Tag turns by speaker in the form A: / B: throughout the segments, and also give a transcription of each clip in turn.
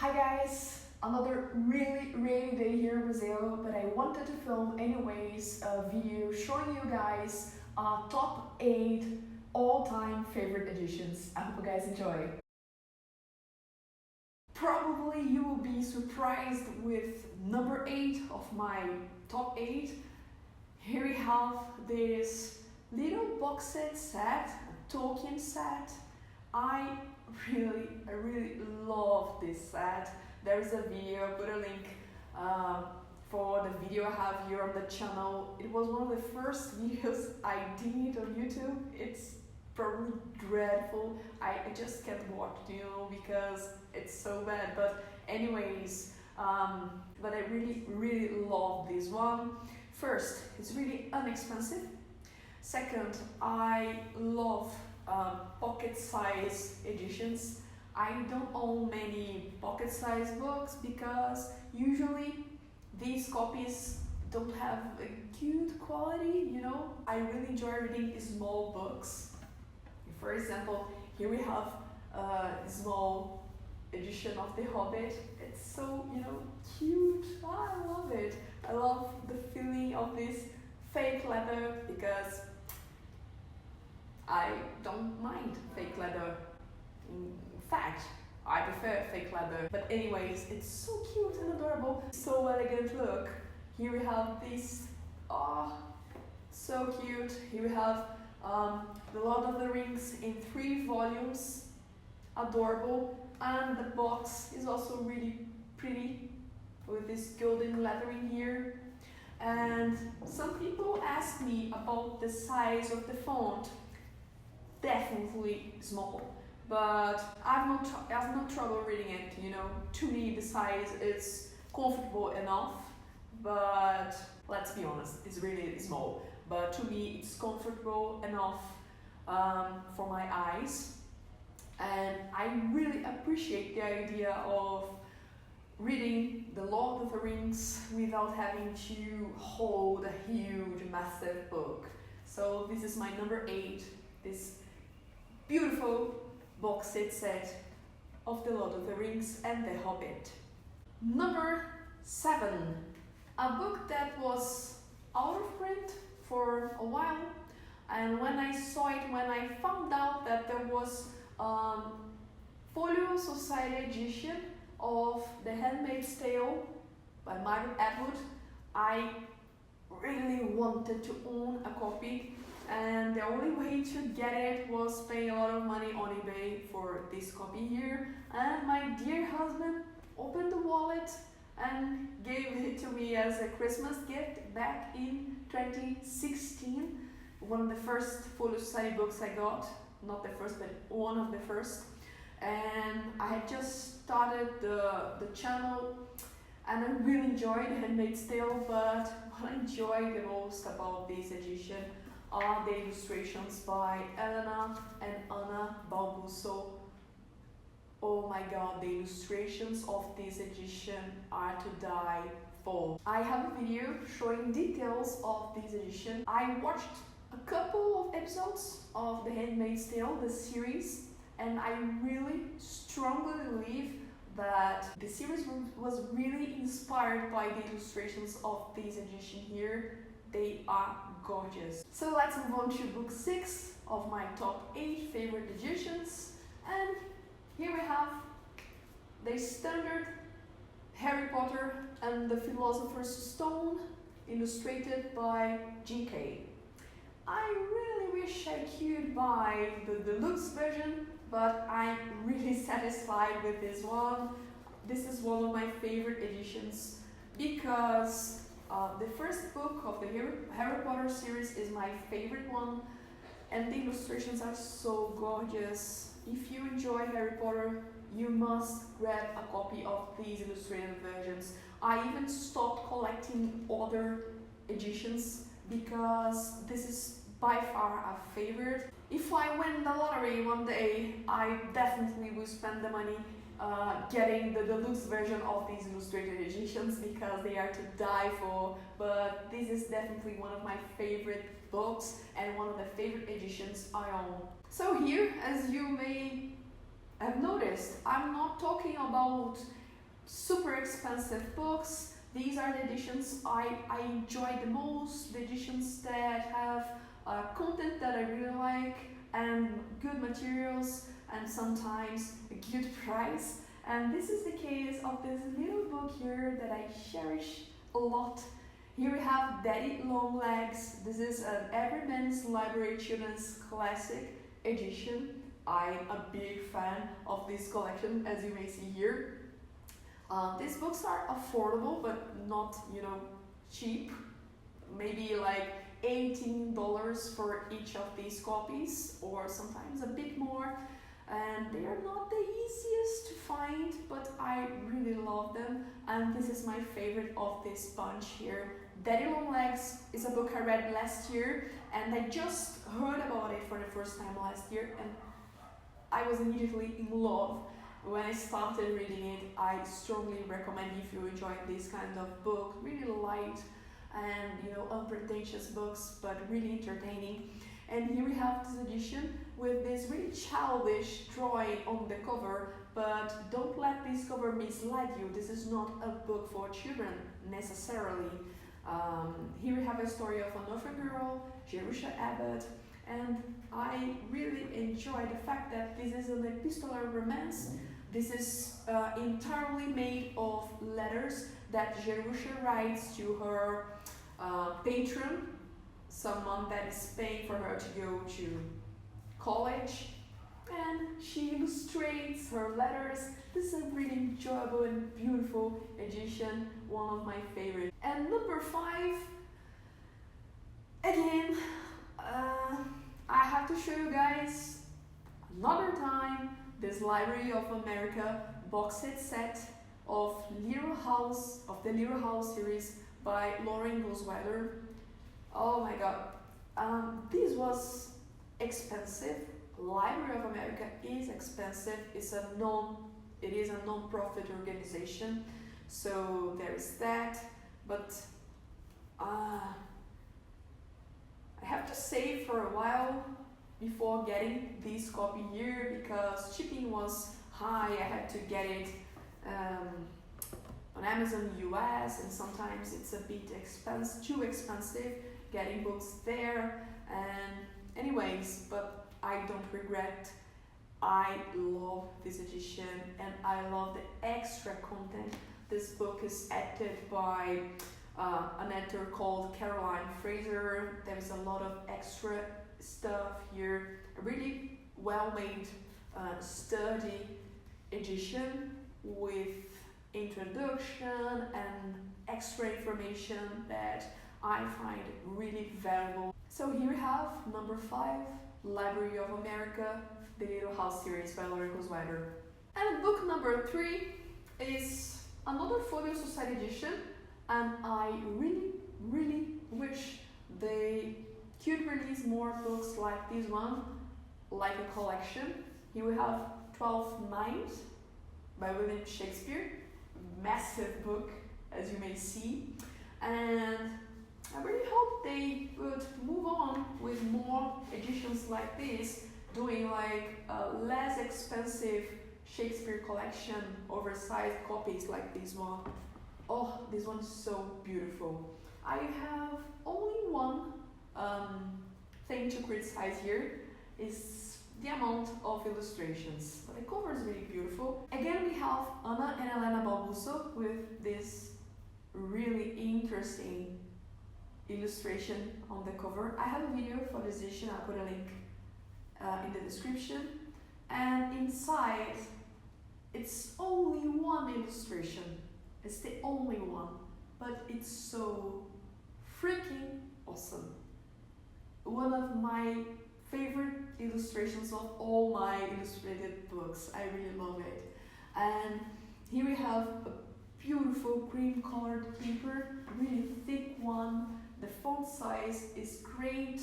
A: Hi guys, another really rainy day here in Brazil, but I wanted to film anyways a video showing you guys top 8 all-time favorite editions. I hope you guys enjoy. Probably you will be surprised with number 8 of my top 8. Here we have this little box set, a Tolkien set. I really love this set. There's a video, I'll put a link for the video I have here on the channel. It was one of the first videos I did on YouTube. It's probably dreadful. I just can't watch it, because it's so bad. But anyways, but I really love this one. First, it's really inexpensive. Second, I love pocket-size editions. I don't own many pocket-size books because usually these copies don't have a good quality, I really enjoy reading small books. For example, here we have a small edition of The Hobbit. It's so, cute. I love it. I love the feeling of this fake leather because I don't mind fake leather. In fact, I prefer fake leather. But anyways, it's so cute and adorable. So elegant look. Here we have this, so cute. Here we have The Lord of the Rings in 3 volumes. Adorable. And the box is also really pretty with this golden lettering here. And some people ask me about the size of the font. Definitely small, but I've no trouble reading it. To me the size is comfortable enough, but let's be honest, it's really small. But to me it's comfortable enough for my eyes, and I really appreciate the idea of reading The Lord of the Rings without having to hold a huge, massive book. So this is my number 8. This beautiful box set of The Lord of the Rings and The Hobbit. Number 7, a book that was out of print for a while, and when I saw it, when I found out that there was Folio Society edition of The Handmaid's Tale by Margaret Atwood, I really wanted to own a copy. And the only way to get it was paying a lot of money on eBay for this copy here. And my dear husband opened the wallet and gave it to me as a Christmas gift back in 2016. One of the first Folio Society books I got. Not the first, but one of the first. And I had just started the channel, and I really enjoyed Handmaid's Tale, but what I enjoyed the most about this edition are the illustrations by Elena and Anna Balbuso. Oh my god, the illustrations of this edition are to die for. I have a video showing details of this edition. I watched a couple of episodes of The Handmaid's Tale, the series, and I really strongly believe that the series was really inspired by the illustrations of this edition here. They are gorgeous. So let's move on to book 6 of my top 8 favorite editions. And here we have the standard Harry Potter and the Philosopher's Stone, illustrated by G.K. I really wish I could buy the deluxe version, but I'm really satisfied with this one. This is one of my favorite editions because the first book of the Harry Potter series is my favorite one, and the illustrations are so gorgeous. If you enjoy Harry Potter, you must grab a copy of these illustrated versions. I even stopped collecting other editions because this is by far a favorite. If I win the lottery one day, I definitely will spend the money getting the deluxe version of these illustrated editions because they are to die for, but this is definitely one of my favorite books and one of the favorite editions I own. So here, as you may have noticed, I'm not talking about super expensive books. These are the editions I enjoy the most, the editions that have content that I really like and good materials and sometimes a good price. And this is the case of this little book here that I cherish a lot. Here we have Daddy Longlegs. This is an Everyman's Library Children's Classic edition. I'm a big fan of this collection, as you may see here. These books are affordable, but not, cheap. Maybe like $18 for each of these copies, or sometimes a bit more. And they are not the easiest to find, but I really love them. And this is my favorite of this bunch here. Daddy Longlegs is a book I read last year, and I just heard about it for the first time last year, and I was immediately in love. When I started reading it, I strongly recommend if you enjoy this kind of book, really light and unpretentious books, but really entertaining. And here we have this edition with this really childish drawing on the cover, but don't let this cover mislead you. This is not a book for children necessarily. Here we have a story of an orphan girl, Jerusha Abbott, and I really enjoy the fact that this is an epistolary romance. This is entirely made of letters that Jerusha writes to her patron, someone that is paying for her to go to college, and she illustrates her letters. This is a really enjoyable and beautiful edition, one of my favorites. And number 5, again, I have to show you guys another time this Library of America box set of the Little House series by Lauren Gosweiler. Oh my god, this was expensive. Library of America is expensive. It is a non-profit organization, so there is that. But I have to save for a while before getting this copy here because shipping was high. I had to get it on Amazon US, and sometimes it's a bit too expensive getting books there. And anyways, but I don't regret. I love this edition and I love the extra content. This book is edited by an editor called Caroline Fraser. There's a lot of extra stuff here. A really well-made sturdy edition with introduction and extra information that I find really valuable. So here we have number 5, Library of America, The Little House series by Lauren Gosweiler. And book number 3 is another Folio Society edition, and I really wish they could release more books like this one, like a collection. Here we have 12 Nights by William Shakespeare, massive book as you may see, and I really hope they would move on with more editions like this, doing like a less expensive Shakespeare collection, oversized copies like this one. Oh, this one is so beautiful. I have only one thing to criticize here, is the amount of illustrations, but the cover is really beautiful. Again, we have Anna and Elena Balbuso with this really interesting illustration on the cover. I have a video for this edition, I'll put a link in the description. And inside, it's only one illustration. It's the only one, but it's so freaking awesome. One of my favorite illustrations of all my illustrated books. I really love it. And here we have a beautiful cream colored paper, really thick one. The font size is great.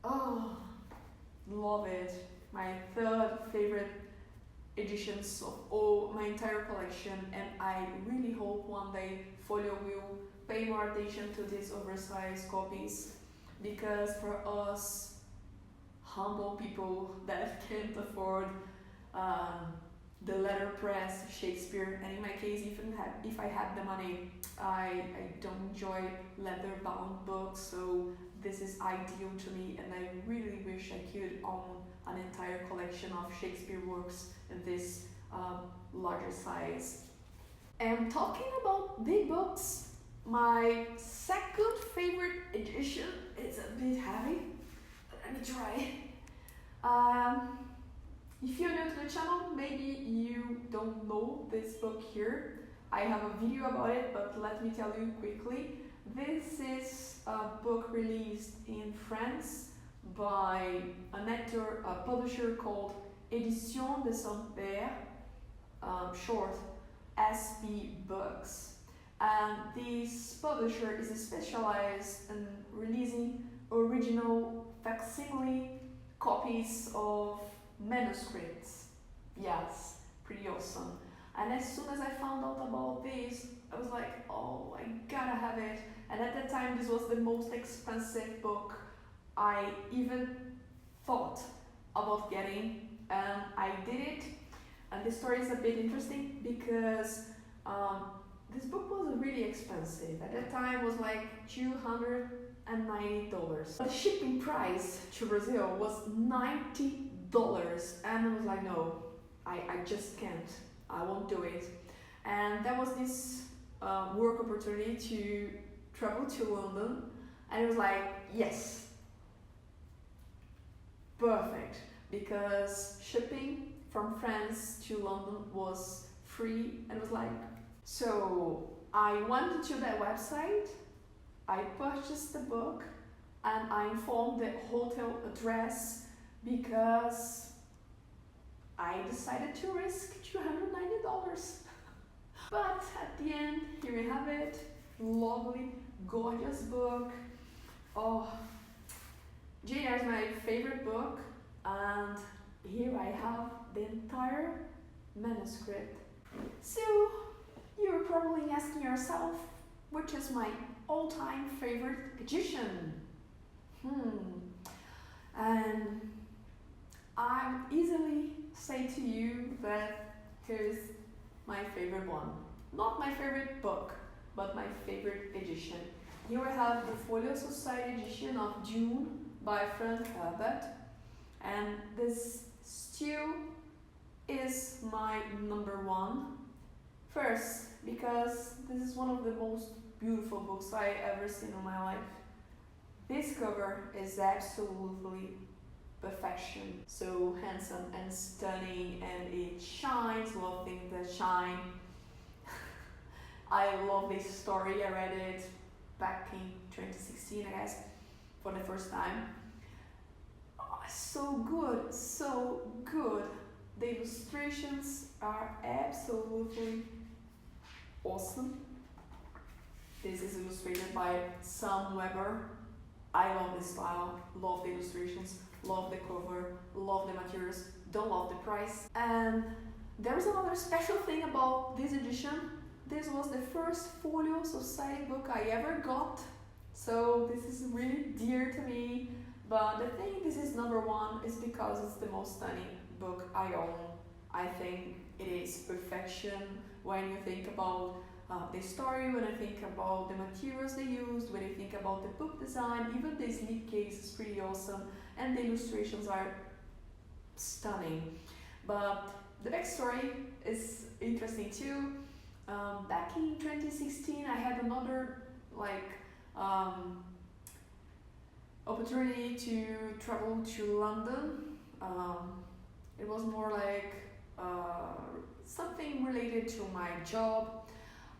A: Oh, love it. My 3rd favorite editions of all my entire collection, and I really hope one day Folio will pay more attention to these oversized copies, because for us humble people that can't afford the letterpress Shakespeare, and in my case, even if I had the money, I don't enjoy leather-bound books, so this is ideal to me, and I really wish I could own an entire collection of Shakespeare works in this larger size. And talking about big books, my second favorite edition is a bit heavy. Let me try. If you're new to the channel, maybe you don't know this book here. I have a video about it, but let me tell you quickly. This is a book released in France by a publisher called Édition de son Père, short SB Books. And this publisher is specialized in releasing original facsimile copies of manuscripts. Yes, pretty awesome. And as soon as I found out about this, I was like, oh, I gotta have it. And at that time, this was the most expensive book I even thought about getting, and I did it. And the story is a bit interesting because this book was really expensive. At that time, it was like $290. The shipping price to Brazil was $90. And I was like, no, I just can't. I won't do it. And there was this work opportunity to travel to London, and it was like, yes, perfect, because shipping from France to London was free, and it was like, so I went to that website, I purchased the book, and I informed the hotel address because I decided to risk $290. But at the end, here we have it. Lovely, gorgeous book. Oh, Jane Eyre is my favorite book, and here I have the entire manuscript. So, you're probably asking yourself, which is my all-time favorite edition? And I easily say to you that here's my favorite one. Not my favorite book, but my favorite edition. Here I have the Folio Society edition of June by Frank Herbert, and this still is my number one. First, because this is one of the most beautiful books I ever seen in my life. This cover is absolutely perfection. So handsome and stunning, and it shines. Love things that shine. I love this story. I read it back in 2016, I guess, for the first time. Oh, so good, so good. The illustrations are absolutely awesome. This is illustrated by Sam Weber. I love the style, love the illustrations, love the cover, love the materials, don't love the price. And there is another special thing about this edition. This was the first Folio Society book I ever got, so this is really dear to me. But the thing this is number one is because it's the most stunning book I own. I think it is perfection when you think about the story, when I think about the materials they used, when I think about the book design. Even the slipcase is pretty awesome, and the illustrations are stunning. But the backstory is interesting too. Back in 2016, I had another opportunity to travel to London. It was more like something related to my job.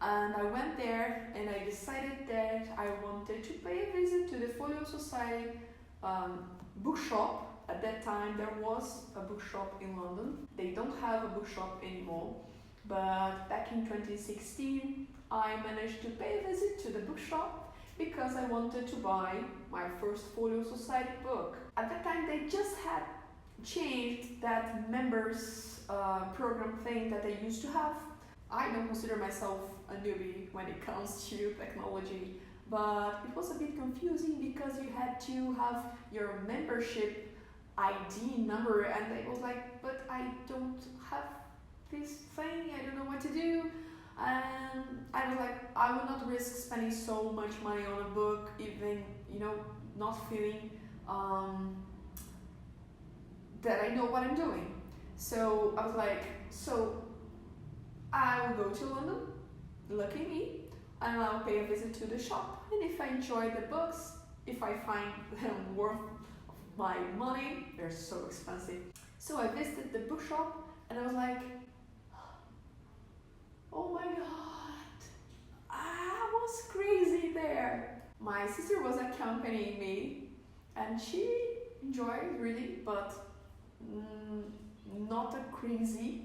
A: And I went there and I decided that I wanted to pay a visit to the Folio Society bookshop. At that time there was a bookshop in London. They don't have a bookshop anymore, but back in 2016 I managed to pay a visit to the bookshop because I wanted to buy my first Folio Society book. At that time they just had changed that members program thing that they used to have. I don't consider myself a newbie when it comes to technology, but it was a bit confusing because you had to have your membership ID number, and it was like, but I don't have this thing, I don't know what to do. And I was like, I would not risk spending so much money on a book, even, not feeling that I know what I'm doing. So I was like, so I will go to London, lucky me, and I'll pay a visit to the shop. And if I enjoy the books, if I find them worth my money, they're so expensive. So I visited the bookshop and I was like, oh my god, I was crazy there. My sister was accompanying me and she enjoyed reading, but not a crazy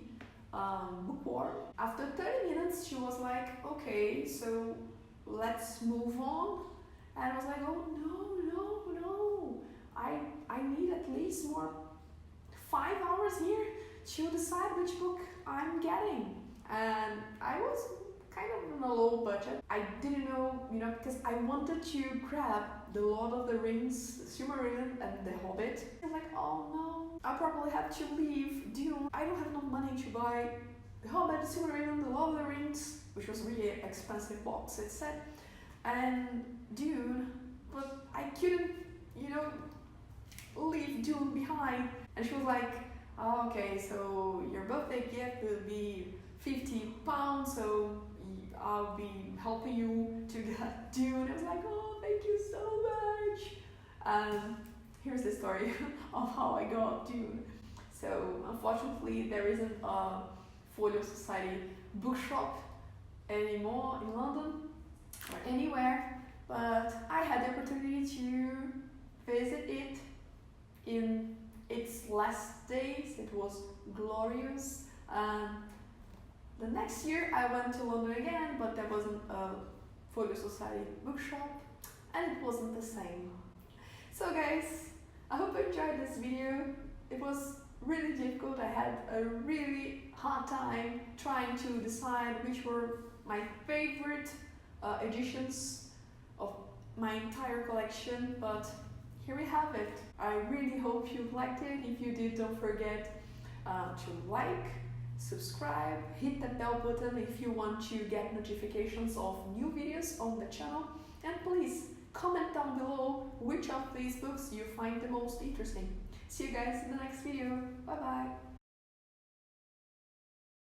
A: bookworm. After 30 minutes she was like, okay, so let's move on. And I was like, oh no, I need at least more 5 hours here to decide which book I'm getting. And I was kind of on a low budget. I didn't know, because I wanted to grab The Lord of the Rings, Silmarillion and The Hobbit. I was like, oh no, I'll probably have to leave Dune. I don't have enough money to buy The Hobbit, Silmarillion, The Lord of the Rings, which was really an expensive box, it said, and Dune, but I couldn't, leave Dune behind. And she was like, oh, okay, so your birthday gift will be £50, so I'll be helping you to get Dune. I was like, oh, thank you so much. And here's the story of how I got Dune. So unfortunately there isn't a Folio Society bookshop anymore in London or anywhere, but I had the opportunity to visit it in its last days. It was glorious. The next year I went to London again, but there wasn't a Folio Society bookshop and it wasn't the same. So guys, I hope you enjoyed this video. It was really difficult. I had a really hard time trying to decide which were my favorite editions of my entire collection, but here we have it. I really hope you liked it. If you did, don't forget to like, subscribe, hit the bell button if you want to get notifications of new videos on the channel, and please comment down below which of these books you find the most interesting. See you guys in the next video. Bye bye.